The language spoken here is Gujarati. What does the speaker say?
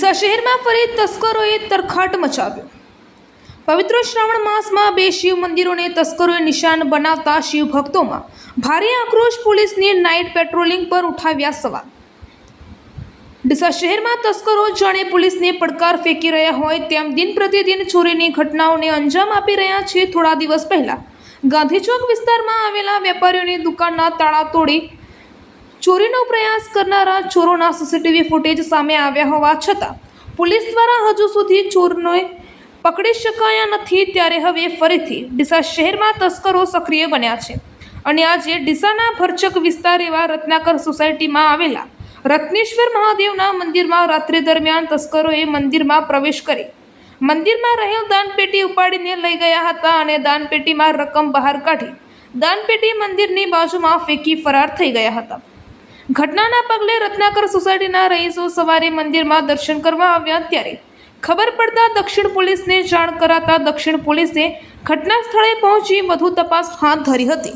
ડીસા શહેરમાં ફરી તસ્કરોએ તરખાટ મચાવ્યો। પવિત્ર શ્રાવણ માસમાં બે શિવ મંદિરોને તસ્કરોએ નિશાન બનાવતા શિવ ભક્તોમાં ભારે આક્રોશ। પોલીસની નાઇટ પેટ્રોલિંગ પર ઉઠાવ્યા સવાલ। ડીસા શહેરમાં તસ્કરો જાણે પોલીસને પડકાર ફેંકી રહ્યા હોય તેમ દિન પ્રતિદિન ચોરીની ઘટનાઓને અંજામ આપી રહ્યા છે। થોડા દિવસ પહેલા ગાંધી ચોક વિસ્તારમાં આવેલા વેપારીઓની દુકાનના તાળા તોડી ચોરીનો પ્રયાસ કરનારા ચોરોના સીસીટીવી ફૂટેજ સામે આવ્યા હોવા છતાં પોલીસ દ્વારા હજુ સુધી ચોરને પકડી શકાયા નથી। ત્યારે હવે ફરીથી ડીસા શહેરમાં તસ્કરો સક્રિય બન્યા છે અને આજે ડીસાના ભરચક વિસ્તાર એવા રત્નાકર સોસાયટીમાં આવેલા રત્નેશ્વર મહાદેવના મંદિરમાં રાત્રિ દરમિયાન તસ્કરોએ મંદિરમાં પ્રવેશ કરી મંદિરમાં રહેલ દાનપેટી ઉપાડીને લઈ ગયા હતા અને દાનપેટીમાં રકમ બહાર કાઢી દાનપેટી મંદિરની બાજુમાં ફેંકી ફરાર થઈ ગયા હતા। ઘટનાના પગલે રત્નાકર સોસાયટીના રહીશો સવારે મંદિરમાં દર્શન કરવા આવ્યા ત્યારે ખબર પડતા દક્ષિણ પોલીસને જાણ કરાતા દક્ષિણ પોલીસે ઘટના સ્થળે પહોંચી વધુ તપાસ હાથ ધરી હતી।